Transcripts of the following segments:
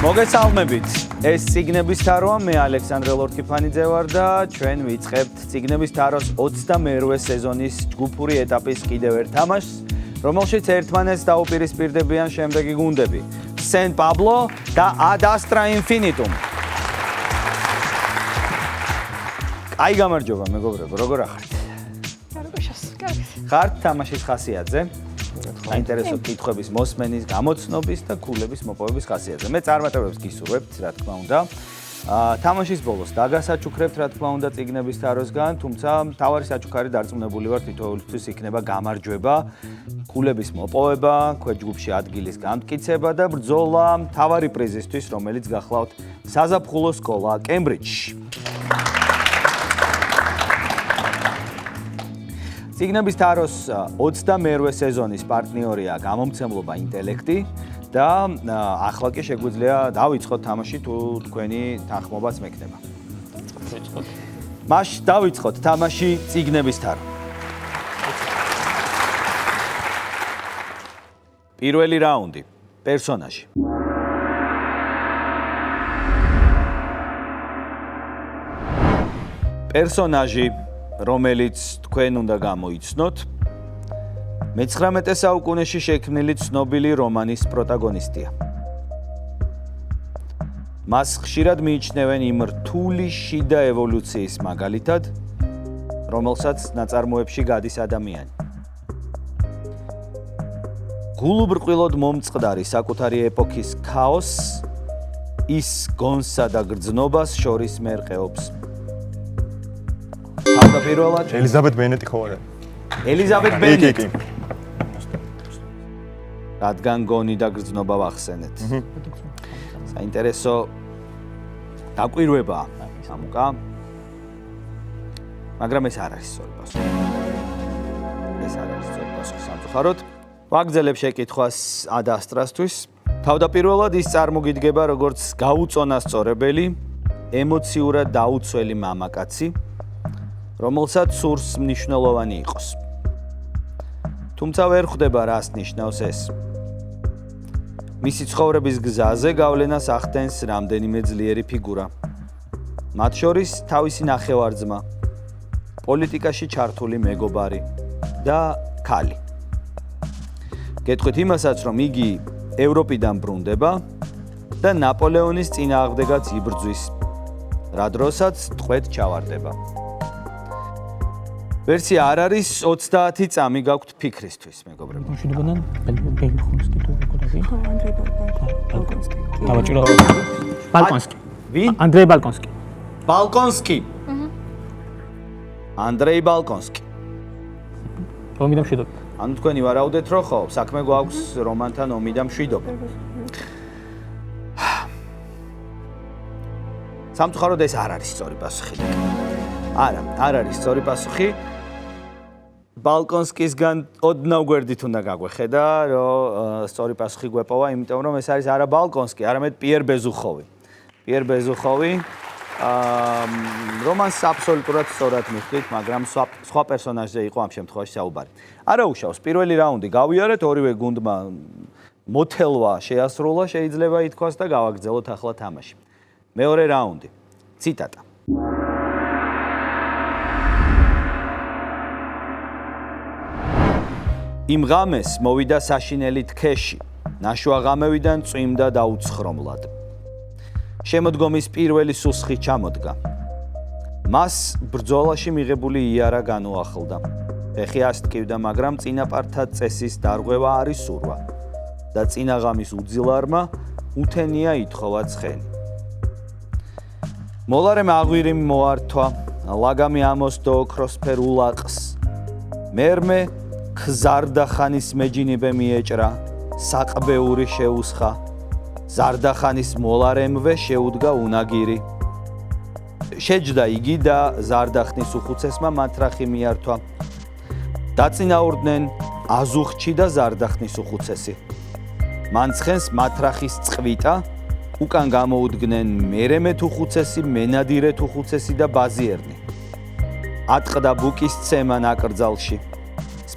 მოგესალმებით. ეს წიგნების თაროა, მე ალექსანდრე ლორთქიფანიძე ვარ და ჩვენ ვიწყებთ წიგნების თაროს 22-ვე სეზონის ჯგუფური ეტაპის კიდევ ერთ თამაშს, რომელშიც ერთმანეთს დაუპირისპირდებიან შემდეგი გუნდები: San Pablo და Ad Astra Infinitum. აი გამარჯობა მეგობრებო, როგორ ახართ? ხართ თამაშის ხასიათზე? საინტერესო კითხვების მოსმენის, გამოცნობის და ქულების მოპოვების ხასიათზე. მე წარმატებებს გისურვებთ, რა თქმა უნდა. თამაშის ბოლოს დაგასაჩუქრებთ, რა თქმა უნდა, წიგნების თაროსგან, თუმცა მთავარი საჩუქარი დარწმუნებული ვარ, თითოეულისთვის იქნება გამარჯვება, ქულების მოპოვება, ქვეჯგუფში ადგილის განმტკიცება და ბრძოლა მთავარი პრიზისთვის, რომელიც გახლავთ საზაფხულო სკოლა კემბრიჯში. წიგნების თაროს 22-ვე სეზონის პარტნიორია გამომცემლობა ინტელექტი და ახლა კი შეგვიძლია დავიწყოთ თამაში, თუ თქვენი თანხმობაც მექნება. მაშ დავიწყოთ თამაში წიგნების თარო. პირველი რაუნდი. პერსონაჟი. პერსონაჟი, რომელიც თქვენ უნდა გამოიცნოთ, მე-19 საუკუნეში შექმნილი ცნობილი რომანის პროტაგონისტია. მას ხშირად მიიჩნევენ იმ რთული შიდა ევოლუციის მაგალითად, რომელსაც ნაწარმოებში გადის ადამიანი. გულუბრყვილოდ მომწყდარი საკუთარი ეპოქის ქაოსს, ის გონსა და გრძნობას შორის მერყეობს. თავდაპირველად ელიზაბეთ ბენეტი ხო არა? ელიზაბეთ ბენეტი. რადგან გონი და გრძნობა ვახსენეთ. საინტერესო დაკვირვებაა სამუკა. მაგრამ ეს არ არის სწორი პასუხი. ეს არ არის სწორი პასუხი სამწუხაროდ. ვაგრძელებ შეკითხვას Ad Astra-სთვის. თავდაპირველად ის წარმოგიდგება როგორც გაუწონასწორებელი, ემოციურად დაუცველი მამაკაცი, რომელსაც სურს მნიშვნელოვანი იყოს. თუმცა ვერ ხვდება რას ნიშნავს ეს. მისი ცხოვრების გზაზე გავლენას ახდენს რამდენიმე ძლიერი ფიგურა. მათ შორის თავისი ნახევარ-ძმა, პოლიტიკაში ჩართული მეგობარი და ქალი. გეტყვით იმასაც, რომ იგი ევროპიდან ბრუნდება და ნაპოლეონის წინააღმდეგაც იბრძვის, რა დროსაც ტყვედ ჩავარდება. ვერსია არ არის 30 წამი გაქვთ ფიქრისთვის, მეგობრებო. მშვიდობიდან ბელხონსკი თუ როგორი? ანდრეი ბალკონსკი. დავაჭირო. ბალკონსკი. ვინ? ანდრეი ბალკონსკი. ბალკონსკი. ანდრეი ბალკონსკი. ომი და მშვიდობა. ანუ თქვენი ვარაუდეთ, რომ ხო, საქმე გვაქვს რომანთან ომი და მშვიდობა. სამწუხაროდ ეს არ არის სწორი პასუხი. არა, არ არის სწორი პასუხი. ბალკონსკისგან ოდნავ გვერდით უნდა გაგვეხედა, რომ სწორი პასუხი გვეპოვა, იმიტომ რომ ეს არის არა ბალკონსკი, არამედ პიერ ბეზუხოვი. პიერ ბეზუხოვი რომანს აბსოლუტურად სწორად მიხვდით, მაგრამ სხვა პერსონაჟზე იყო ამ შემთხვევაში საუბარი. არა უშავს, პირველი რაუნდი გავიარეთ, ორივე გუნდმა მოთელვა შეასრულა, შეიძლება ითქვას და გავაგრძელოთ ახლა თამაში. მეორე რაუნდი. ციტატა. იმ ღამეს მოვიდა საშინელი თქეში, ნაშვა ღამევიდან წვიმდა დაუცხრომლად. შემოდგომის პირველი სუსხი ჩამოდგა. მას ბრძოლაში მიღებული იარა განუახლდა. ფეხი ასტკივდა, მაგრამ წინაპართა წესის დარღვევა არ ისურვა და წინა ღამის უძილარმა უთენია ითხოვა ცხენი. მოლარემ აღვირი მოართვა, ლაგამი ამოსდო ოქროსფერ ულაყს. მერმე ზარდახანის მეჯინიბე მიეჭრა, საყბეური შეუსხა. ზარდახანის მოლარემვე შეუდგა უნაგირი. შეჯდა იგი და ზარდახნის უხუცესმა მათრახი მიართვა. დაწინაურდნენ აზუხჩი და ზარდახნის უხუცესი. მან ცხენს მათრახის წყვიტა, უკან გამოუდგნენ მერემეთ უხუცესი, მენადირეთ უხუცესი და ბაზიერნი. ატყდა ბუკის ცემა ნაკრძალში.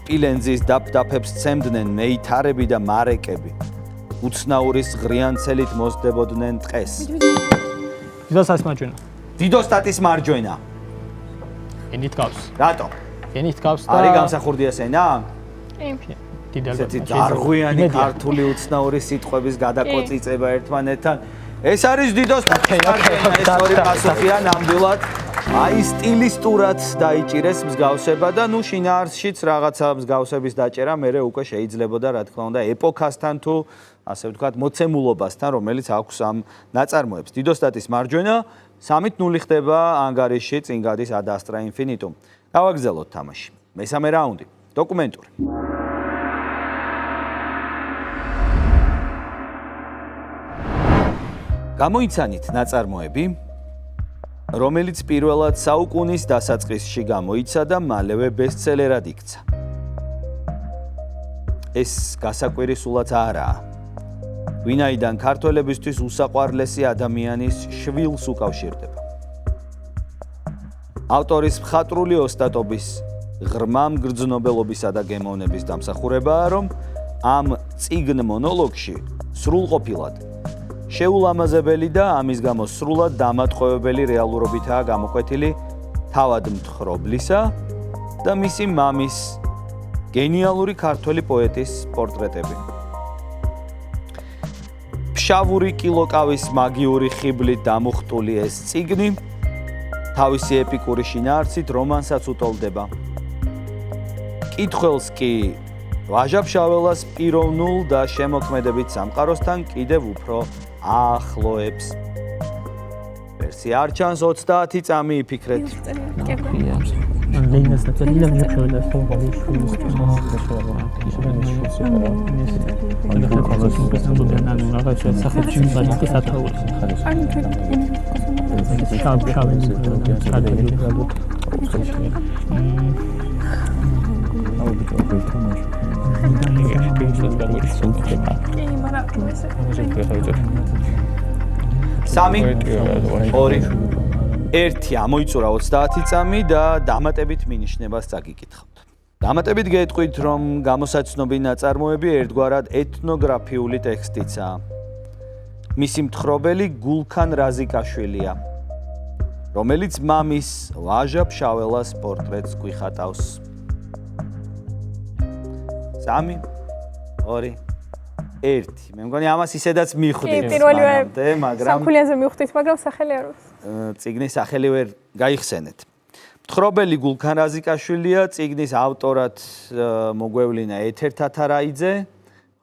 სპილენძის დაფდაფებს ცემდნენ მეითარები და მარეკები. უცნაურის ღრიანცელით მოსდებოდნენ ტყეს. დიდოსტატის მარჯვენა. დიდოსტატის მარჯვენა. ენით გავს. რატო? ენით გავს და არის გამსახურდია სენა? ესეთი ძარღვიანი ქართული უცნაური სიტყვების გადაკოწიწება ერთმანეთთან. ეს არის დიდოსტატის მარჯვენა, ეს ორი პასუხია ნამდვილად. აი სტილისტურად დაიჭირეს მსგავსება და ნუ შინაარსშიც რაღაცა მსგავსების დაჭერა მერე უკვე შეიძლებოდა რა თქმა უნდა ეპოქასთან თუ ასე ვთქვათ მოცემულობასთან რომელიც აქვს ამ ნაწარმოებს. დიდოსტატის მარჯვენა 3-0 ხდება ანგარიში წინ გადის Ad Astra Infinitum. გავაგზავნოთ თამაში. მესამე რაუნდი. დოკუმენტური. გამოიცანით ნაწარმოები რომელიც პირველად საუკუნის დასაწყისში გამოიცა და მალევე ბესტსელერად იქცა. ეს გასაკვირი სულაც არაა. ვინაიდან ქართველებისთვის უსაყვარლესი ადამიანის შვილს უკავშირდება. ავტორის მხატვრული ოსტატობის ღრმა მგრძნობელობისა და გემოვნების დამსახურებაა, რომ ამ წიგნ მონოლოგში სრულყოფილად შეულამაზებელი და ამის გამო სრულად დამატყობებელი რეალურობითაა გამოკვეთილი თავად მთხრობლისა და მისი მამის გენიალური ქართველი პოეტის პორტრეტები. ფშავური კილოკავის მაგიური ხიბლით დამუხტული ეს წიგნი თავისი ეპიკური შინაარსით რომანსაც უტოლდება. კითხველს კი ვაჟა-ფშაველას პიროვნულ და შემოქმედებით სამყაროსთან კიდევ უფრო ახლოებს. ვერსია არ ჩანს 30 წამი იფიქრეთ. ლეინას დაწერილია მეფშოველას და სამი, ორი, ერთი ამოიწურა 30 წამი და დამატებით მინიშნებას წაგიკითხავთ. დამატებით გეტყვით, რომ გამოსაცნობი ნაწარმოები ერთგვარად ეთნოგრაფიული ტექსტიცაა. მისი მთხრობელი გულქან რაზიკაშვილია, რომელიც მამის ვაჟა-ფშაველას პორტრეტს გვიხატავს. 3, 2, 1. მე მგონი ამას ისედაც მივხვდით. პირველივე მაგრამ სამხულიაზე მივხვდით, მაგრამ სახელი არ აქვს. წიგნის სახელი ვერ გაიხსენეთ. მთხრობელი გულქან რაზიკაშვილია, წიგნის ავტორად მოგვევლინა ეთერ თათარაიძე,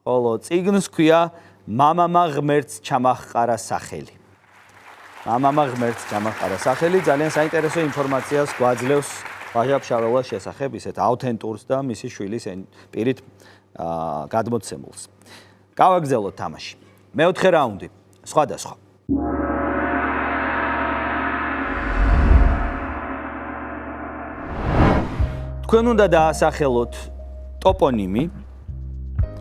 ხოლო წიგნს ქვია მამამა ღმერთს ჩამახყარა სახელი. მამამა ღმერთს ჩამახყარა სახელი ძალიან საინტერესო ინფორმაციას გვაძლევს ვაჟა-ფშაველას შესახებ, ისეთ ავთენტურს და მისი შვილის პირით გადმოცემულს. გავაგზავნოთ თამაში. მეოთხე რაუნდი. სხვადასხვა. თქვენ უნდა დაასახელოთ ტოპონიმი,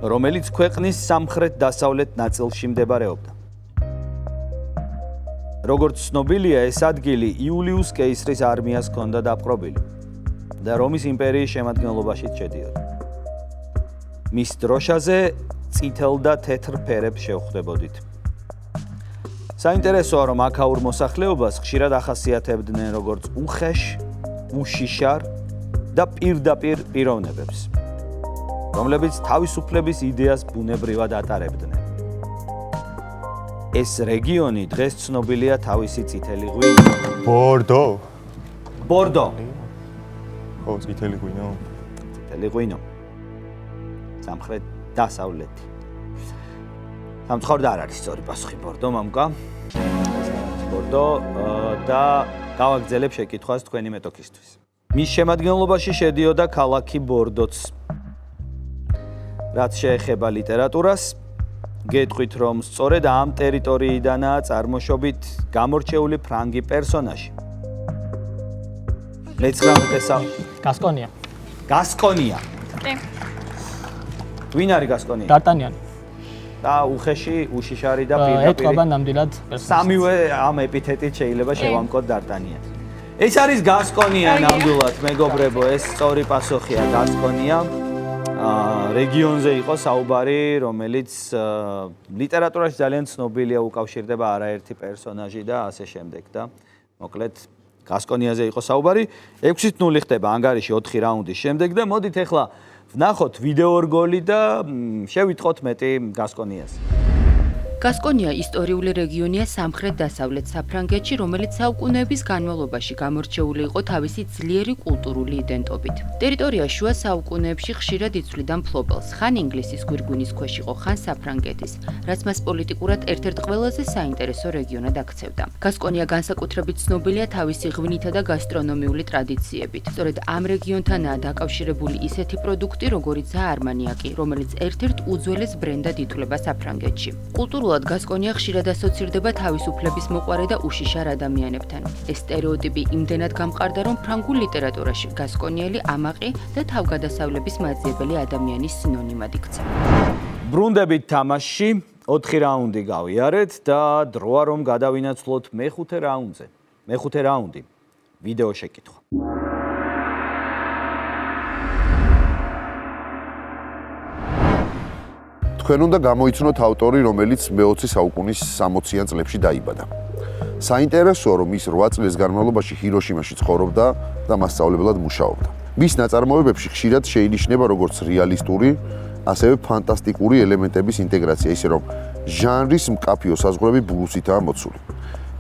რომელიც ქვეყნის სამხრეთ-დასავლეთ ნაწილში მდებარეობდა. როგორც ცნობილია, ეს ადგილი იულიუს კეისრის არმიას ჰქონდა დაპყრობილი და რომის იმპერიის შემადგენლობაშიც შედიოდა. მის დროშაზე წითელ და თეთრ ფერებს შევხვდებოდით. საინტერესოა, რომ აქაურ მოსახლეობას ხშირად ახასიათებდნენ როგორც უხეშ, უშიშარ და პირდაპირ პიროვნებებს, რომლებიც თავისუფლების იდეას ბუნებრივად ატარებდნენ. ეს რეგიონი დღეს ცნობილია თავისი წითელი ღვინით. ბორდო. ბორდო. ხო, წითელი ღვინო. წითელი ღვინო. სამხრეთ დასავლეთი. სამწუხაროდ არ არის სწორი პასუხი ბორდო, მამკა. ბორდო და გავაგზავნებ შეკითხვას თქვენი მეტოქისთვის. მის შემადგენლობაში შედიოდა ქალაქი ბორდოც. რაც შეეხება ლიტერატურას, გეტყვით, რომ სწორედ ამ ტერიტორიიდანაა წარმოშობით გამორჩეული ფრანგი პერსონაჟი. გასკონია. გასკონია. კი. ვინ არის გასკონია? დარტანიანი. და უხეში, უშიშარი და პირდაპირ. ეთყობა ნამდვილად სამივე ამ ეპითეტით შეიძლება შევამკოთ დარტანიანი. ეს არის გასკონია ნამდვილად, მეგობრებო, ეს სწორი პასუხია გასკონია. რეგიონზე იყო საუბარი, რომელიც ლიტერატურაში ძალიან ცნობილია, უკავშირდება არაერთი პერსონაჟი და ასე შემდეგ და მოკლედ გასკონიაზე იყო საუბარი. 6-0 ხდება ანგარიში 4 რაუნდის შემდეგ და მოდით ახლა ვნახოთ ვიდეო რგოლი და შევიტყოთ მეტი გასკონიაზე. გასკონია ისტორიული რეგიონია სამხრეთ-დასავლეთ საფრანგეთში, რომელიც საუკუნეების განმავლობაში გამორჩეული იყო თავისი ძლიერი კულტურული იდენტობით. ტერიტორია შუა საუკუნეებში ხშირად იცვლიდა მფლობელს, ხან ინგლისის გვირგვინის ქვეშ იყო, ხან საფრანგეთის, რაც მას პოლიტიკურად ერთ-ერთ ყველაზე საინტერესო რეგიონად აქცევდა. გასკონია განსაკუთრებით ცნობილია თავისი ღვინითა და გასტრონომიული ტრადიციებით. სწორედ ამ რეგიონთანაა დაკავშირებული ისეთი პროდუქტი, როგორიცაა არმანიაკი, რომელიც ერთ-ერთ უძველეს ბრენდად ითვლება საფრანგეთში. კულტურულად გასკონია ხშირად ასოცირდება თავისუფლების მოყვარე და უშიშარ ადამიანებთან. ეს სტერეოტიპი იმდენად გამყარდა, რომ ფრანგულ ლიტერატურაში გასკონიელი ამაყი და თავგადასავლების მაძიებელი ადამიანის სინონიმად იქცა. ბრუნდებით თამაშში 4 რაუნდი გავიარეთ და დროა რომ გადავინაცვლოთ მეხუთე რაუნდზე. მეხუთე რაუნდი. ვიდეო შეკითხვა. თქვენ უნდა გამოიცნოთ ავტორი, რომელიც მე-20 საუკუნის 60-იან წლებში დაიბადა. საინტერესოა, რომ ის 8 წლის განმავლობაში ჰიროშიმაში ცხოვრობდა და მასწავლებლად მუშაობდა. მის ნაწარმოებებში ხშირად შეინიშნება როგორც რეალისტური, ასევე ფანტასტიკური ელემენტების ინტეგრაცია, ისე რომ ჟანრის მკაფიო საზღვრები ბურუსითაა მოცული.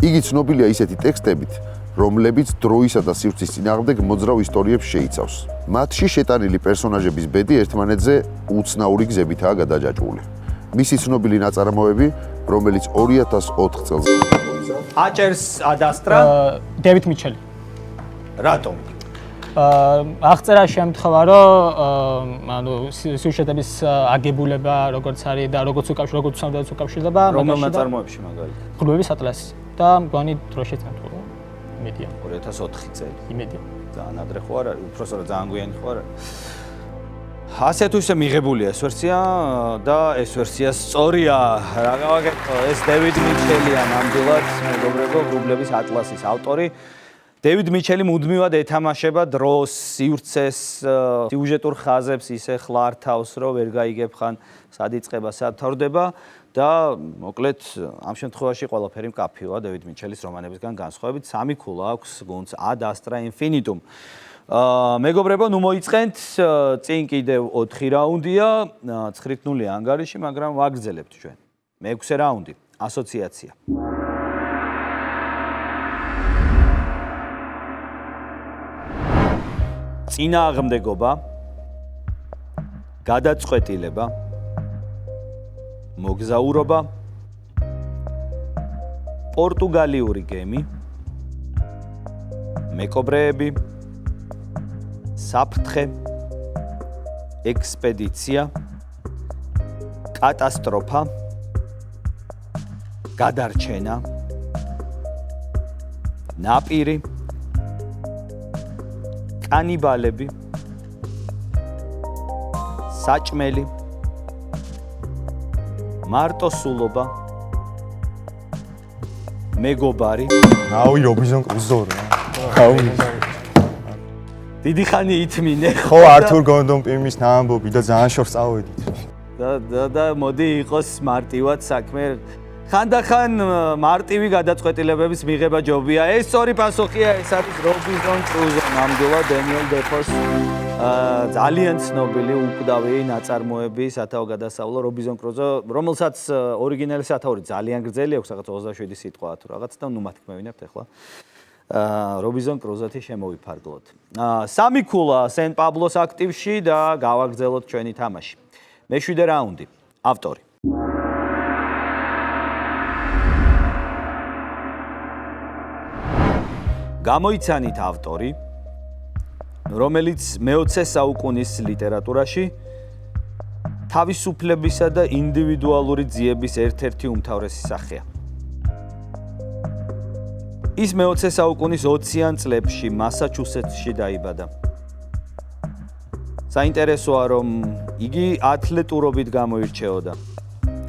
იგი ცნობილია ისეთი ტექსტებით, რომლებიც დროისა და სივრცის წინააღმდეგ მოძრავ ისტორიებს შეიცავს. მათში შეტანილი პერსონაჟების ბედი ერთმანეთზე უცნაური გზებითაა გადაჯაჭვული. მისი ცნობილი ნაწარმოები, რომელიც 2004 წელს აჭერს ადასტრა დევიდ მიჩელი. რატომ? აღწერა შემთხვევა, რომ ანუ სიუჟეტების აგებულება როგორც არის და როგორც უკავშირდება, რომელ ნაწარმოებში მაგალითად? ღრუბების ატლასი და მგონი დრო შეწმეთულა. იმედია. 2004 წელი. იმედია. ძალიან ადრე ხო არ არის, უпроსტად ძალიან გვიანი ხო არ არის. ასე თუ ისე მიღებულია ეს ვერსია და ეს ვერსია სწორია. რა გავაკეთო, ეს დევიდ მიჩელია ნამდვილად, მეგობრებო, ღრუბლების ატლასის ავტორი. დევიდ მიჩელი მუდმივად ეთამაშება დროს, სივრცეს, სიუჟეტურ ხაზებს ისე ხლართავს, რომ ვერ გაიგებ ხან სად იწყება, სად თავდება და მოკლედ ამ შემთხვევაში ყველაფერი მკაფიოა დევიდ მიჩელის რომანებისგან განსხვავებით. 3 ქულა აქვს გუნდს Ad Astra Infinitum. მეგობრებო, ნუ მოიწყენთ, წინ კიდევ 4 რაუნდია, 9-0 ანგარიში, მაგრამ ვაგრძელებთ ჩვენ. მე-6 რაუნდი, ასოციაცია. წინააღმდეგობა, გადაწყვეტილება, მოგზაურობა, პორტუგალიური გემი, მეკობრეები, საფრთხე, ექსპედიცია, კატასტროფა, გადარჩენა, ნაპირი, კანიბალები, საჭმელი, მარტოსულობა, მეგობარი. რავი, რობინზონ კრუზოა. რავი. დიდი ხანი ითმინე. ხო, ართურ გონდონ პიმის ნაამბობი და ძალიან შორს წავედით. და მოდი იყოს მარტივად საქმე. ხანდახან მარტივი გადაწყვეტილებების მიღება ჯობია. ეს სწორი პასუხია, ეს არის რობინზონ კრუზო, ნამდვილად დენიელ დეფოს ძალიან ცნობილი უკვდავი ნაწარმოები სათავო გადასავლო რობინზონ კრუზო, რომელსაც ორიგინალი სათაური ძალიან გრძელი აქვს, რაღაც 27 სიტყვა თუ რაღაც და ნუ მათქმევინებთ ახლა. რობინზონ კრუზოთი შემოვიფარგლოთ. 3 ქულა სენ პაბლოს აქტივში და გავაგრძელოთ ჩვენი თამაში. მე-7 რაუნდი. ავტორი. გამოიცანით ავტორი, რომელიც მე-20 საუკუნის ლიტერატურაში თავისუფლებისა და ინდივიდუალური ძიების ერთ-ერთი უმთავრესი სახეა. ის მე-20 საუკუნის 20-იან წლებში მასაჩუსეტსში დაიბადა. საინტერესოა, რომ იგი ათლეტურობით გამოირჩეოდა.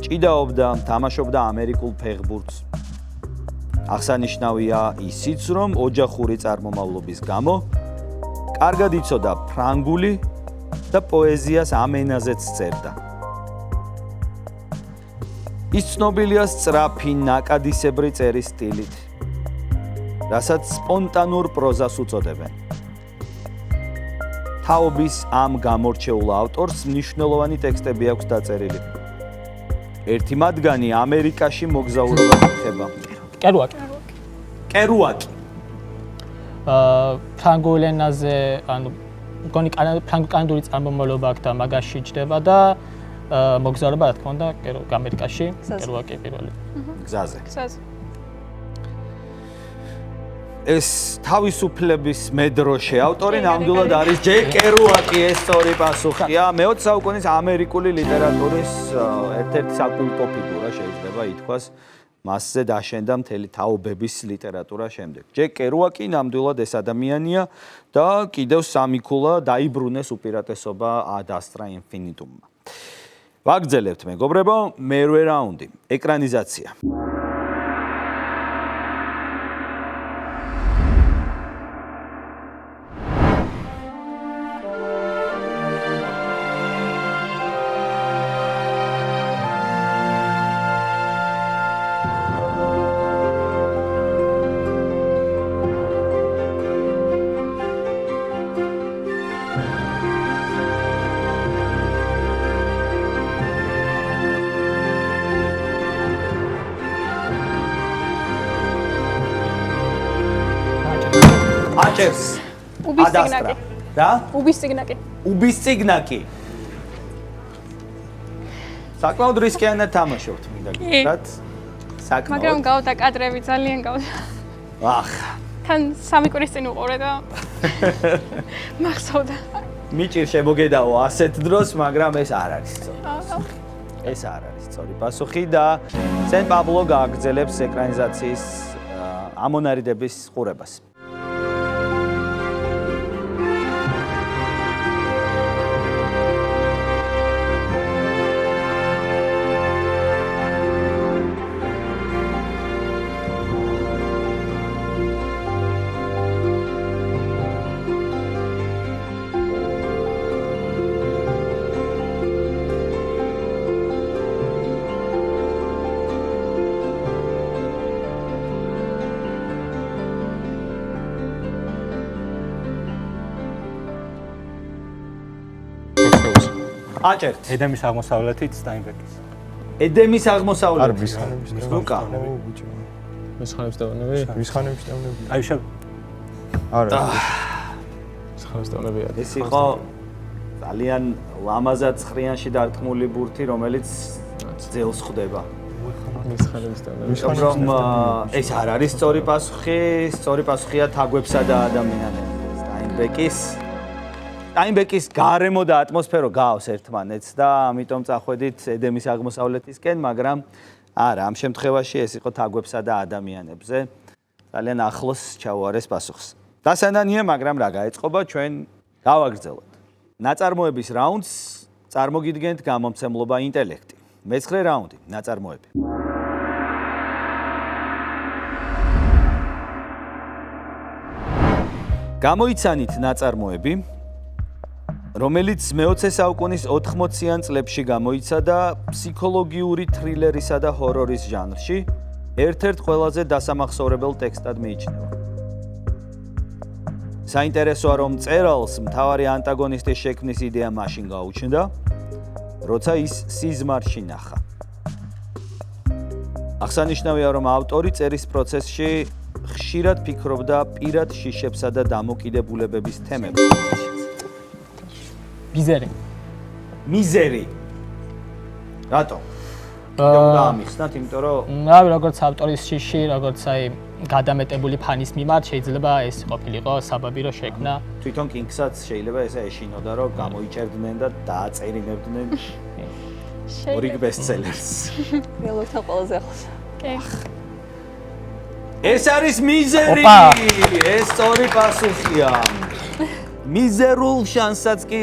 ჭიდაობდა, თამაშობდა ამერიკულ ფეხბურთს. აღსანიშნავია ისიც, რომ ოჯახური წარმომავლობის გამო კარგად იცოდა ფრანგული და პოეზიას ამ ენაზეც წერდა. ის ცნობილია სწრაფი, ნაკადისებრი წერის სტილით, რასაც სპონტანურ პროზას უწოდებენ. თაობის ამ გამორჩეულ ავტორს მნიშვნელოვანი ტექსტები აქვს დაწერილი. ერთი მათგანი ამერიკაში მოგზაურობას ეხება. კერუაკი. კერუაკი. ფრანგულ ენაზე, ანუ მგონი ფრანგულ-კანადური წარმომავლობა აქვს და მაგაში ჯდება და მოგზაურობა, რა თქმა უნდა, ამერიკაში, კერუაკი პირველი. გზაზე. გზაზე. ეს თავისუფლების მედროშე ავტორი ნამდვილად არის ჯეი კერუაკი, ეს სწორი პასუხია. მე-20 საუკუნის ამერიკული ლიტერატურის ერთ-ერთი საკულტო ფიგურა შეიძლება ითქვას. მასზე დაშენდა მთელი თაობების ლიტერატურა შემდეგ. ჯეი კერუაკი ნამდვილად ეს ადამიანია და კიდევ სამი ქულა დაიბრუნეს უპირატესობა ad astra infinitumმა. ვაგრძელებთ მეგობრებო, მერვე რაუნდი, ეკრანიზაცია. აჭერს უბის ციგნაკი. რა? უბის ციგნაკი. უბის ციგნაკი. საკმაოდ რისკიანად თამაშობთ, მინდა გითხრათ. საკმაოდ. მაგრამ გავდა კადრები ძალიან გავდა. ახ, თან 3 კვირის წინ უყურე და მახსოვდა. მიჭირ შემოგედაო ასეთ დროს, მაგრამ ეს არ არის სწორი. ეს არ არის სწორი პასუხი და სენ პაბლო გააგრძელებს ეკრანიზაციის ამონარიდების ყურებას. აჭერთ. ედემის აღმოსავლეთით სტაინბეკის. ედემის აღმოსავლეთ. არ მისხანების ლუკა. ბიჭო. მისხანებს დავნები? მისხანების ტევნები. აი შე არა. მისხანებს დავნებია. ეს იყო ძალიან ლამაზად ხრიანში დარტყმული ბურთი, რომელიც ძელს ხვდება. მისხანებს დავნები. რომ ეს არ არის სწორი პასუხი, სწორი პასუხია თაგვებსა და ადამიანებს. სტაინბეკის გარემო და ატმოსფერო გავს ერთმანეთს და ამიტომ წახვედით ედემის აღმოსავლეთისკენ, მაგრამ არა, ამ შემთხვევაში ეს იყო თაგვებსა და ადამიანებზე. ძალიან ახლოს ჩაუარეს პასუხს. დასანანია, მაგრამ რა გაეწყობა, ჩვენ გავაგრძელოთ. ნაწარმოების რაუნდს წარმოგიდგენთ გამომცემლობა ინტელექტი. მეცხრე რაუნდი, ნაწარმოები. გამოიცანით ნაწარმოები, რომელიც მე-20 საუკუნის 80-იან წლებში გამოიცა და ფსიქოლოგიური თრილერისა და ჰორორის ჟანრში ერთ-ერთ ყველაზე დასამახსოვრებელ ტექსტად მიიჩნევა. საინტერესოა, რომ მწერალს მთავარი ანტაგონისტის შექმნის იდეა მაშინ გაუჩნდა, როცა ის სიზმარში ნახა. აღსანიშნავია, რომ ავტორი წერის პროცესში ხშირად ფიქრობდა პირად შიშებსა და დამოკიდებულებების თემებზე. მიზერი. რატო? უნდა ამიხსნათ, იმიტომ რომ რავი, როგორც ავტორის შიში, როგორც აი გადამეტებული ფანის მიმართ შეიძლება ეს ყოფილიყო საბაბი რომ შექმნა. თვითონ კინგსაც შეიძლება ესე ეშინოდა, რომ გამოიჭერდნენ და დააწერინებდნენ ორი ბესტსელერს. მილოთა ყველაზე ახლოს. კი. ეს არის მიზერი. ეს სწორი პასუხია. მიზერულ შანსსაც კი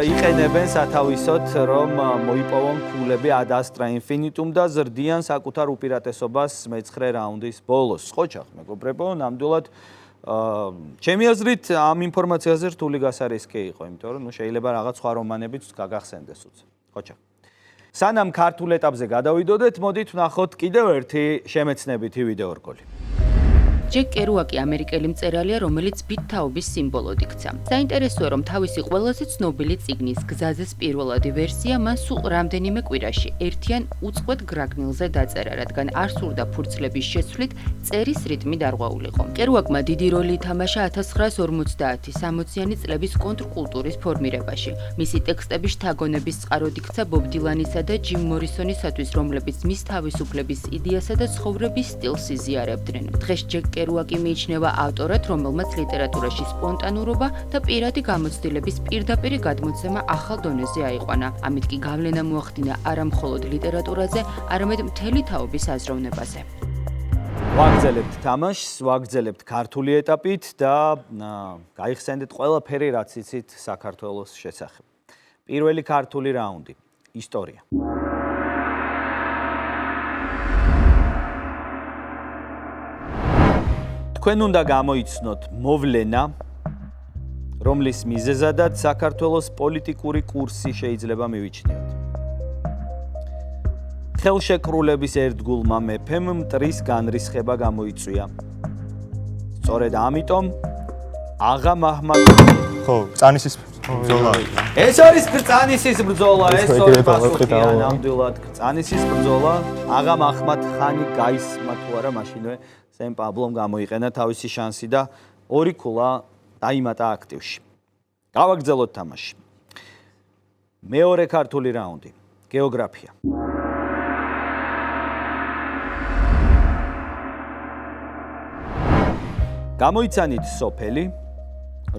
იყენებენ სათავისოდ, რომ მოიპოვონ ქულები ad astra infinitum და ზრდიან საკუთარ უპირატესობას მეცხრე რაუნდის ბოლოს. ხო ჩახ, მეგობრებო, ნამდვილად ჩემი აზრით ამ ინფორმაციაზე რთული გასარისკე იყო, იმიტომ რომ შეიძლება რაღაც სხვა რომანებიც გაგახსენდეს უცებ. ხოჭა. სანამ ქართულ ეტაპზე გადავიდოდეთ, მოდით ვნახოთ კიდევ ერთი შემეცნებითი ვიდეო რგოლი. ჯეკ კერუაკი ამერიკელი მწერალია, რომელიც ბითთაობის სიმბოლოდ იქცა. საინტერესოა, რომ თავისი ყველაზე ცნობილი წიგნის გზაზეს პირველადი ვერსია მან სულ რამდენიმე კვირაში ერთიან უწყვეტ გრაგნილზე დაწერა, რადგან არ სურდა ფურცლების შეცვლით წერის რიტმი დარღვეულიყო. კერუაკმა დიდი როლი ითამაშა 1950-60-იანი წლების კონტრკულტურის ფორმირებაში. მისი ტექსტები შთაგონების წყაროდ იქცა ბობ დილანისა და ჯიმ მორისონისათვის, რომლებიც მის თავისუფლების იდეასა და ცხოვრების სტილს იზიარებდნენ. დღეს ჯეკ კერუაკი მიიჩნევა ავტორად, რომელმაც ლიტერატურაში სპონტანურობა და პირადი გამოცდილების პირდაპირი გადმოცემა ახალ დონეზე აიყვანა. ამით კი გავლენა მოახდინა არა მხოლოდ ლიტერატურაზე, არამედ მთელი თაობის აზროვნებაზე. ვაგრძელებთ თამაშს, ვაგრძელებთ ქართული ეტაპით და გაიხსენდეთ ყველაფერი, რაც იცით საქართველოს შესახებ. პირველი ქართული რაუნდი, ისტორია. თქვენ უნდა გამოიცნოთ მოვლენა, რომლის მიზეზადაც საქართველოს პოლიტიკური კურსი შეიძლება მივიჩნიოთ. ხელშეკრულების ერთგულმა მეფემ მტრის განრისხება გამოიწვია. სწორედ ამიტომ აღა მაჰმად ხო, წანისის ბრძოლა. ეს არის წანისის ბრძოლა, ეს ორი პასუხია ნამდვილად. წანისის ბრძოლა, აღა მაჰმად ხანი გაისმა თუ არა მაშინვე სენ პაბლომ გამოიყენა თავისი შანსი და ორი ქულა დაიმატა აქტივში. გავაგრძელოთ თამაში. მეორე ქართული რაუნდი, გეოგრაფია. გამოიცანით სოფელი,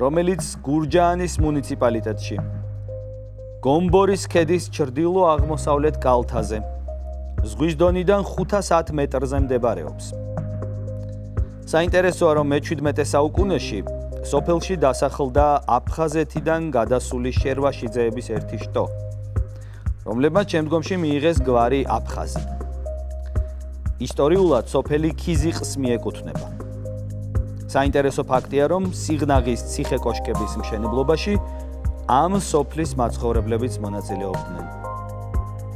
რომელიც გურჯაანის მუნიციპალიტეტში, გომბორის ქედის ჩრდილო-აღმოსავლეთ კალთაზე, ზღვის დონიდან 510 მეტრზე მდებარეობს. საინტერესოა, რომ მე-17 საუკუნეში სოფელში დასახლდა აფხაზეთიდან გადასული შერვაშიძეების ერთი შტო, რომლებმაც შემდგომში მიიღეს გვარი აფხაზი. ისტორიულად სოფელი ქიზიყს მიეკუთვნება. საინტერესო ფაქტია, რომ სიღნაღის ციხე-კოშკების მშენებლობაში ამ სოფლის მაცხოვრებლებიც მონაწილეობდნენ.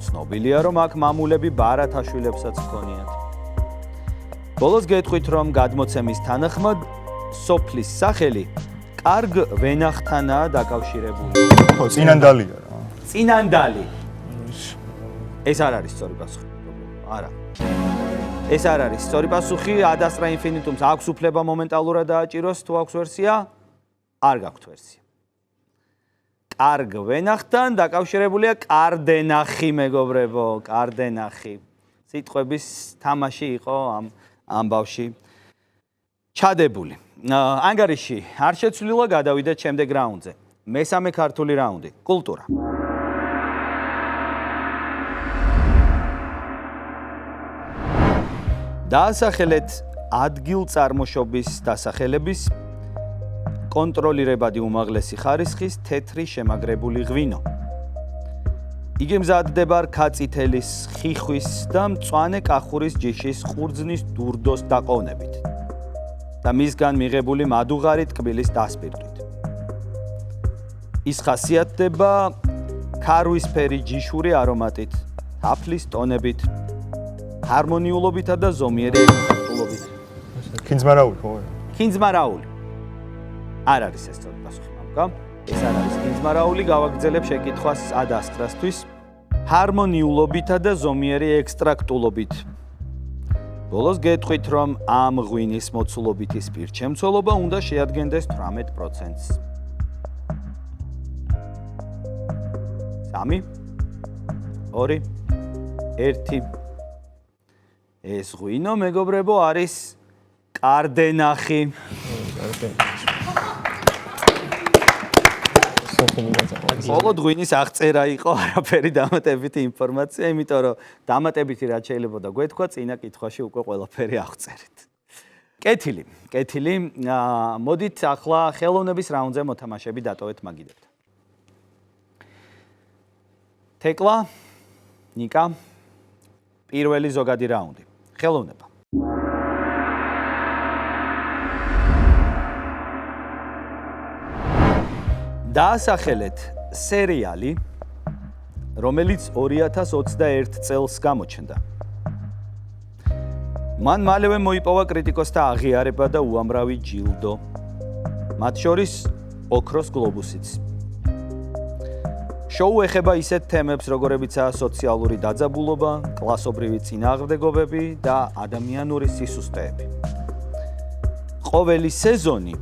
ცნობილია, რომ აქ მამულები ბარათაშვილებსაც ჰქონიათ. ბოლოს გეტყვით, რომ გადმოცემის თანახმად სოფლის სახელი კარგ ვენახთანაა დაკავშირებული. ხო, წინანდალია რა. წინანდალი. ეს არ არის სწორი პასუხი. არა. ეს არ არის სწორი პასუხი. ადასტრა ინფინიტუმს აქვს უფლება მომენტალურად დააჭიროს, თუ აქვს ვერსია? არ გაქვთ ვერსია. კარგ ვენახთან დაკავშირებულია კარდენახი, მეგობრებო, კარდენახი. სიტყვების თამაში იყო ამ ამბავში ჩადებული. ანგარიში არ შეცვლილა, გადავიდეთ შემდეგ რაუნდზე. მესამე ქართული რაუნდი, კულტურა. დაასახელეთ ადგილწარმოშობის დასახელების კონტროლირებადი უმაღლესი ხარისხის თეთრი შემაგრებული ღვინო. იგი მზადდება რქაწითელის, ხიხვის და მწვანე კახურის ჯიშის ყურძნის დურდოს დაყოვნებით და მისგან მიღებული მადუღარი ტკბილის დასპირტვით. ის ხასიათდება ქარვისფერი ჯიშური არომატით, თაფლის ტონებით, ჰარმონიულობითა და ზომიერი ეფექტულობით. ქინძმარაული ხო? ქინძმარაული. არ არის ეს სწორი პასუხი, მამკა. ეს არ არის ქინძმარაული, გავაგრძელებ შეკითხვას ადასტრასთვის. ჰარმონიულობითა და ზომიერი ექსტრაქტულობით. ბოლოს გეტყვით, რომ ამ ღვინის მოცულობითი სპირტშემცველობა უნდა შეადგენდეს 18%-ს. 3 2 1 ეს ღვინო, მეგობრებო, არის კარდენახი. ბოლო ღვინის აღწერა იყო, არაფერი დამატებითი ინფორმაცია, იმიტომ რომ დამატებითი რაც შეიძლება და გვეთქვა, წინა კითხვაში უკვე ყველაფერი აღწერეთ. კეთილი. მოდით ახლა ხელოვნების რაუნდზე მოთამაშეები დატოვეთ მაგიდებთან. თეკლა, ნიკა, პირველი ზოგადი რაუნდი. ხელოვნება. დაასახელეთ სერიალი, რომელიც 2021 წელს გამოჩნდა. მან მალევე მოიპოვა კრიტიკოსთა აღიარება და უამრავი ჯილდო, მათ შორის ოქროს გლობუსიც. შოუ ეხება ისეთ თემებს, როგორებიცაა სოციალური დაძაბულობა, კლასობრივი წინააღმდეგობები და ადამიანური სისუსტეები. ყოველი სეზონი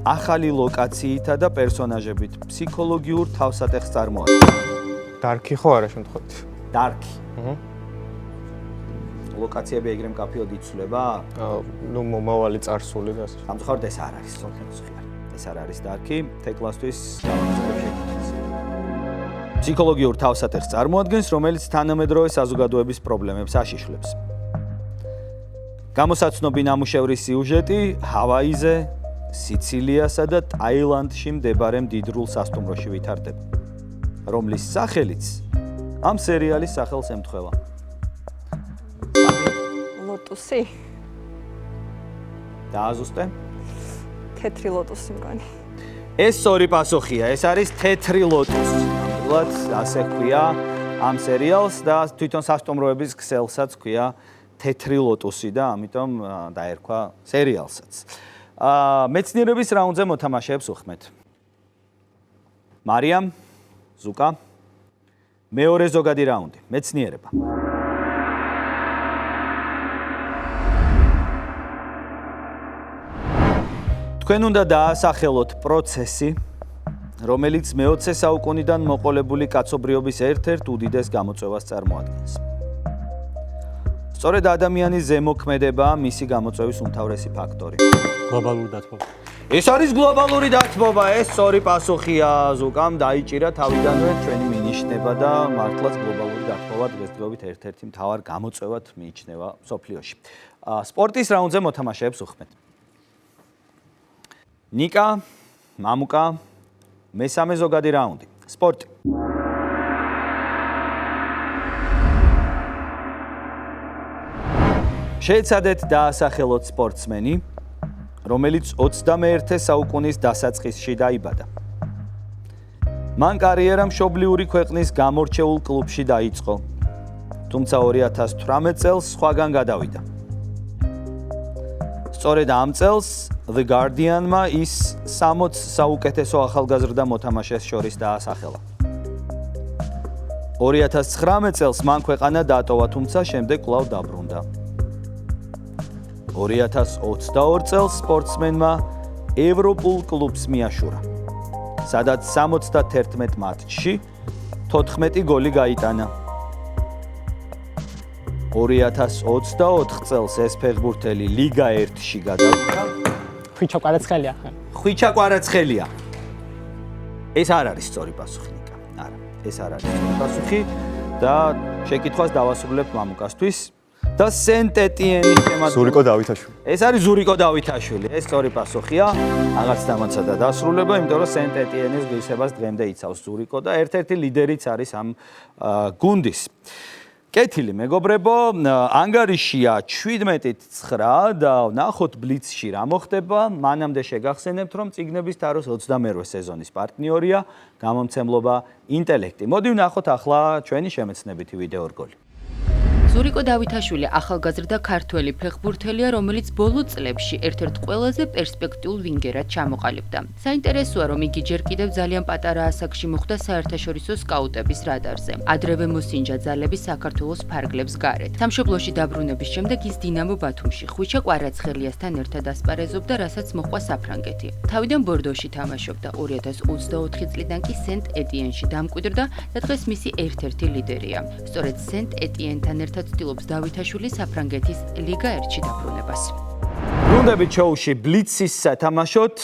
ახალი ლოკაციითა და პერსონაჟებით ფსიქოლოგიურ თავსატეხს წარმოადგენს. დარკი ხო არა შემთხვევით? დარკი. ლოკაციები ეგრე მკაფიოდ იცვლება? ნუ მომავალი წარსული და ასე. სამწუხაროდ ეს არ არის სოციალური. ეს არ არის დარკი, თეკლასთვის გამოსწორებს. ფსიქოლოგიურ თავსატეხს წარმოადგენს, რომელიც თანამედროვე საზოგადოების პრობლემებს აშიშვლებს. გამოსაცნობი ნამუშევრის სიუჟეტი ჰავაიზე, სიცილიასა და ტაილანდში მდებარე მდიდრულ სასტუმროში ვითარდება, რომლის სახელიც ამ სერიალის სახელს ემთხვევა. ლოტუსი. დააზუსტე? თეთრი ლოტუსი მგონი. ეს სწორი პასუხია, ეს არის თეთრი ლოტუსი. ნამდვილად ასე ჰქვია ამ სერიალს და თვითონ სასტუმროების ქსელსაც ჰქვია თეთრი ლოტუსი და ამიტომ დაერქვა სერიალსაც. მეცნიერების რაუნდზე მოთამაშეებს უხმეთ. მარიამ, ზუკა, მეორე ზოგადი რაუნდი, მეცნიერება. თქვენ უნდა დაასახელოთ პროცესი, რომელიც მე-20 საუკუნიდან მოყოლებული კაცობრიობის ერთ-ერთ უდიდეს გამოწვევას წარმოადგენს. სწორედ ადამიანის ზემოქმედებაა მისი გამოწვევის უმთავრესი ფაქტორი. გლობალური დათბობა. ეს არის გლობალური დათბობა, ეს სწორი პასუხია. ზუკამ დაიჭირა თავიდანვე ჩვენი მინიშნება და მართლაც გლობალური დათბობა დღესდღეობით ერთ-ერთი მთავარ გამოწვევად მიიჩნევა მსოფლიოში. სპორტის რაუნდზე მოთამაშეებს უხმეთ. ნიკა, მამუკა, მესამე ზოგადი რაუნდი. სპორტი. შეეცადეთ დაასახელოთ სპორტსმენი, რომელიც 21 საუკუნის დასაწყისში დაიბადა. მან კარიერა მშობლიური ქვეყნის გამორჩეულ კლუბში დაიწყო, თუმცა 2018 წელს სხვაგან გადავიდა. სწორედ ამ წელს The Guardian-მა ის 60 საუკეთესო ახალგაზრდა მოთამაშეს შორის დაასახელა. 2019 წელს მან ქვეყანა დატოვა, თუმცა შემდეგ კვლავ დაბრუნდა. 2022 წელს სპორტსმენმა ევროპულ კლუბს მიაშურა, სადაც 71 მატჩში 14 გოლი გაიტანა. 2024 წელს ეს ფეხბურთელი ლიგა 1-ში გადავიდა. ხვიჩა კვარაცხელია. ხვიჩა კვარაცხელია. ეს არ არის სწორი პასუხი, ნიკა. არა, ეს არ არის სწორი პასუხი და შეკითხვას დავასრულებ მამუკასთვის. და სენტ-ეტიენის შემადგენელი. ზურიკო დავითაშვილი. ეს არის ზურიკო დავითაშვილი. ეს სწორი პასუხია. რაღაც დამაცადა დასრულება, იმიტომ რომ სენტ-ეტიენის ღირსებას დღემდე იცავს ზურიკო და ერთ-ერთი ლიდერიც არის ამ გუნდის. კეთილი მეგობრებო, ანგარიშია 17-9 და ნახოთ ბლიცში რა მოხდება. მანამდე შეგახსენებთ, რომ წიგნების თაროს 22 სეზონის პარტნიორია გამომცემლობა ინტელექტი. მოდი ვნახოთ ახლა ჩვენი შემეცნებითი ვიდეო რგოლი. ზურიკო დავითაშვილი ახალგაზრდა ქართველი ფეხბურთელია, რომელიც ბოლო წლებში ერთ-ერთ ყველაზე პერსპექტიულ ვინგერად ჩამოყალიბდა. საინტერესოა, რომ იგი ჯერ კიდევ ძალიან პატარა ასაკში მოხვდა საერთაშორისო სკაუტების რადარზე. ადრევე მოსინჯა ძალები საქართველოს ფარგლებს გარეთ. სამშობლოში დაბრუნების შემდეგ ის დინამო ბათუმში ხვიჩა კვარაცხელიასთან ერთად ასპარეზობდა, რასაც მოჰყვა საფრანგეთი. თავიდან ბორდოში თამაშობდა, 2024 წლიდან კი სენტ-ეტიენში დამკვიდრდა და დღეს მისი ერთ-ერთი ლიდერია. სწორედ სენტ-ეტიენთან ერთად ცდილობს დავითაშვილი საფრანგეთის ლიგა 1-ში დაბრუნებას. ბრუნდებით შოუში ბლიცის სათამაშოდ.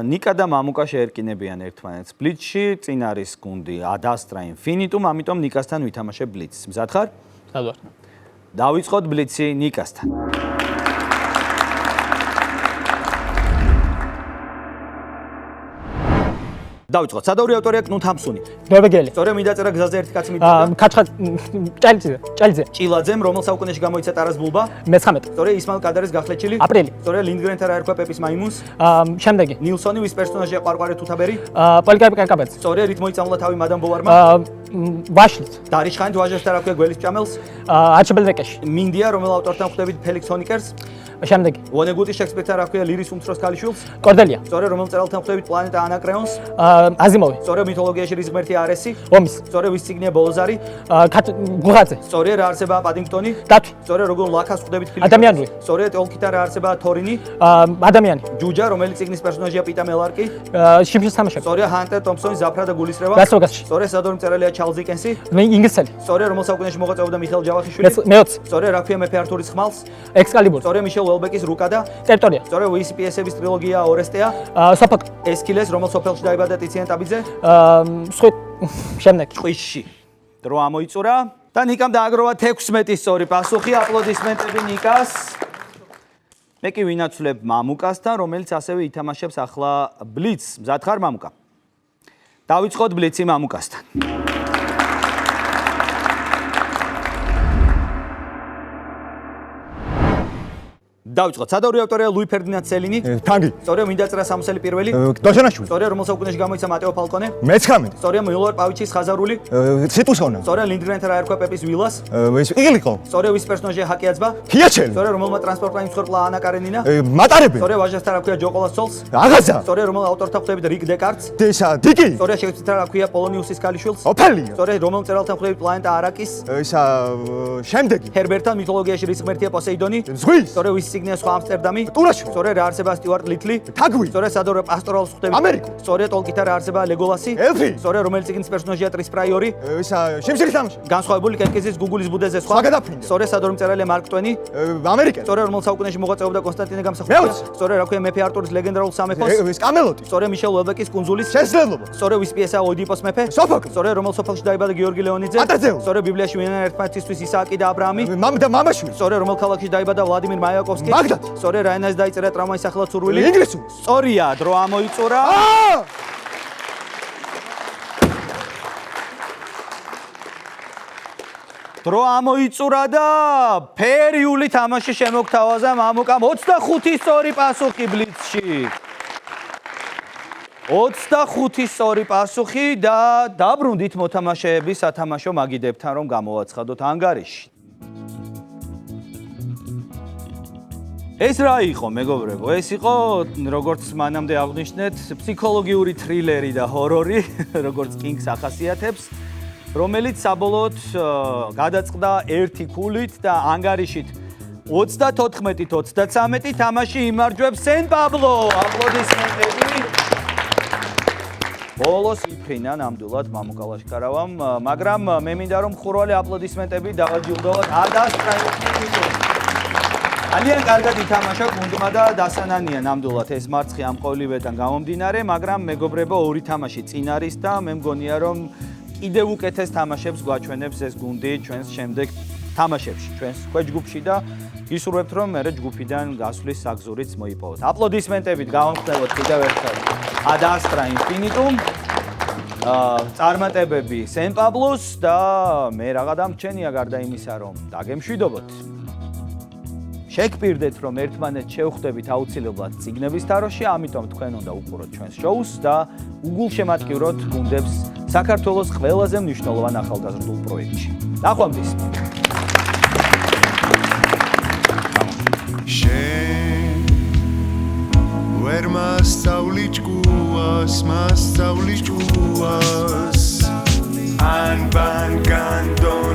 ნიკა და მამუკა შეერკინებიან ერთმანეთს ბლიცში. წინ არის გუნდი AdAstra Infinitum, ამიტომ ნიკასთან ვითამაშებ ბლიცს. მზად ხარ? მზად ვარ. დავიწყოთ ბლიცი ნიკასთან. დავიწყოთ. სადაური ავტორია კნუთ ჰამსუნი. ნორვეგიელი. სწორედ მინდაწერა გზაზე ერთი კაცი მიდიოდა. კაჩხა ჭალიძე. ჭილაძემ, რომელ საუკუნეში გამოიცა ტარას ბულბა. მე-19. სწორედ ისმაილ კადარის გახლეჩილი. აპრილი. სწორედ ლინდგრენთან რა ერქვა პეპის მაიმუნს. შემდეგი. ნილსონი, ვის პერსონაჟია ყვარყვარე თუთაბერი. პოლიკარპი კაკაბეც. სწორედ რით მოიწამლა თავი მადამ ბოვარმა. ვაშლით. დარიშხანით ვაჟასთან რა ქვია გველის ჭამელს. არჩებელ რეკეში. მინდია, რომელ ავტორთან ხვდებით ფელიქს ჰონიკერს. შემდეგი. ვონეგუტი შექსპირთან რა ქვია ლირის უმცროს ქალიშვილს. კორდელია. სწორედ რომელ მწერალთან ხვდებით პლანეტა ანაკრეონს. აზიმოვი. სწორედ მითოლოგიაში რის ღმერთი არესი. ომის. სწორედ ვის ციგნია ბოლოზარი. გუღაძე. სწორედ რა არსებაა პადინგტონი. დათვი. სწორედ როგორ ლაქას ხვდებით ფილმში. ადამიანური. სწორედ ტოლკინთან რა არსებაა თორინი. ადამიანი. ჯუჯა, რომელიც ციგნის პერსონაჟია პიტა მელარკი. შიმშილს თამაშობს. სწორედ ჰანტერ თომპსონის ზაფრა და გულისრევა. ლას-ვეგასში. სწორედ სადორი მწერალია ჩარლზ დიკენსი. ინგლისელი. სწორედ რომელ საუკუნეში მოღვაწეობდა მიხეილ ჯავახიშვილი. მე-20. სწორედ რა ქვია მეფე ართურის ხმალს. ექსკალიბური. სწორედ მიშელ ველბეკის რუკადა. ტერიტორია. სწორედ VCPS-ების ტრილოგია ორესტეა. სოფაკ. ესკილეს, რომელ სოფელში დაიბადა ტიციან ტაბიძე. სხვით. შემდეგ. ჭყვისში. დრო ამოიწურა და ნიკამ დააგროვა 16 სწორი პასუხი. აპლოდისმენტები ნიკას. მე კი ვინაცვლებ მამუკასთან, რომელიც ასევე ითამაშებს ახლა ბლიცს. მზად ხარ მამუკა? დავიწყოთ ბლიცი მამუკასთან. დავიწყოთ. სადაური ავტორია ლუი ფერდინანდ სელინი. თანგი. სწორედ მინდაწერა სამოსელი პირველი. დოშანაშვილი. სწორედ რომელ საუკუნეში გამოიცა მატეო ფალკონე. მე-19. სწორედ მილორ პავიჩის ხაზარული. სიტუსონა. სწორედ ლინდგრენთან რა ერქვა პეპის ვილას. ეს იგილიყო. სწორედ ვის პერსონაჟია ჰაკიაცბა. ფიაჩელი. სწორედ რომელმა ტრანსპორტმა იმსხორპლა ანა კარენინა. მატარებელი. სწორედ ვაჟასთან რა ქვია ჯოყოლას ცოლს. აღაზა. სწორედ რომელ ავტორთან ხვდებით რიგ დეკარტს. დესა, დიკი. სწორედ შეგვიძლია რა ქვია პოლონიუსის ქალიშვილს. ოფელია. სწორედ რომელ მწერალთან ხვდებით პლანეტა არაკის. ისა შემდეგი. ჰერბერტთან მითოლოგიაში რის ღმერთია პოსეიდონი. ზღვის. სწორედ ვის ციგნია სხვა ამსტერდამი. ტურაშვილი. სწორედ რა არსებაა სტიუარტ ლიტლი. თაგვი. სწორედ სადორე პასტორალს ხვდებით. ამერიკული. სწორედ ტოლკინთან რა არსებაა ლეგოლასი. ელფი. სწორედ რომელი ციგნის პერსონაჟია ტრის პრაიორი. ისა შიმშილი თამაში. განსხვავებული კენკიზის გუგულის ბუდეზე სხვა. სხვა გადაფრინდა. სწორედ სადორე მწერალია მარკ ტვენი. ამერიკელი. სწორედ რომელ საუკუნეში მოღვაწეობდა კონსტანტინე გამსახურდია. მეოცე. სწორედ რა ქვია მეფე არტურის ლეგენდარულ სამეფოს. ეს კამელოტი. სწორედ მიშელ ველბეკის კუნძულის. შესაძლებლობა. სწორედ ვის პიესაა ოიდიპოს მეფე. სოფოკლე. სწორედ რომელ სოფელში დაიბადა გიორგი ლეონიძე. ატაძეუსი. სწორედ ბიბლიაში ვინაიდან ერთმანეთისთვის ისააკი და აბრაამი. მამაშვილი. სწორედ რომელ ქალაქში დაიბადა ვლადიმირ მაიაკოვსკი. ბაგდადი. სწორედ რაინას დაიწერა ტრამვაის სახელად სურვილი. ინგლისური. სწორია, დრო ამოიწურა. დრო ამოიწურა და ფერიული თამაში შემოგთავაზა მამუკამ 25 სწორი პასუხი ბლიცში. 25 სწორი პასუხი და დაბრუნდით მოთამაშეების სათამაშო მაგიდებთან რომ გამოვაცხადოთ ანგარიში. ეს რა იყო, მეგობრებო? ეს იყო, როგორც მანამდე აღნიშნეთ, ფსიქოლოგიური თრილერი და ჰორორი, როგორც კინგს ახასიათებს, რომელიც საბოლოოდ გადაწყდა ერთი ქულით და ანგარიშით 34-23 თამაში იმარჯვებს სენ პაბლო. აპლოდისმენტები. ბოლოს იფრინა ნამდვილად მამუკა ლაშკარავამ, მაგრამ მე მინდა რომ ხურვალი აპლოდისმენტები დავაჯილდოვოთ ადასტრაიო. ძალიან კარგად ითამაშა გუნდმა და დასანანია ნამდვილად ეს მარცხი ამ ყოველივედან გამომდინარე, მაგრამ მეგობრებო ორი თამაში წინ არის და მე მგონია რომ კიდევ უკეთეს თამაშებს გვაჩვენებს ეს გუნდი ჩვენს შემდეგ თამაშებში, ჩვენს ქვეჯგუფში და გისურვებთ რომ მე ჯგუფიდან გასვლის საგზურიც მოიპოვოთ. აპლოდისმენტებით გავამხნევოთ კიდევ ერთხელ Ad Astra Infinitum. წარმატებები სენ პაბლოს და მე რაღა დამრჩენია გარდა იმისა რომ დაგემშვიდობოთ. შეგპირდეთ რომ ერთმანეთს შევხვდებით აუცილებლად ციგნების თაროში, ამიტომ თქვენ უნდა უყუროთ ჩვენს შოუს და უგულშემატკივროთ გუნდებს საქართველოს ყველაზე მნიშვნელოვან ახალგაზრდულ პროექტში. ნახვამდის. ვერ მასწავლი ჭკუას ან ბანგანდო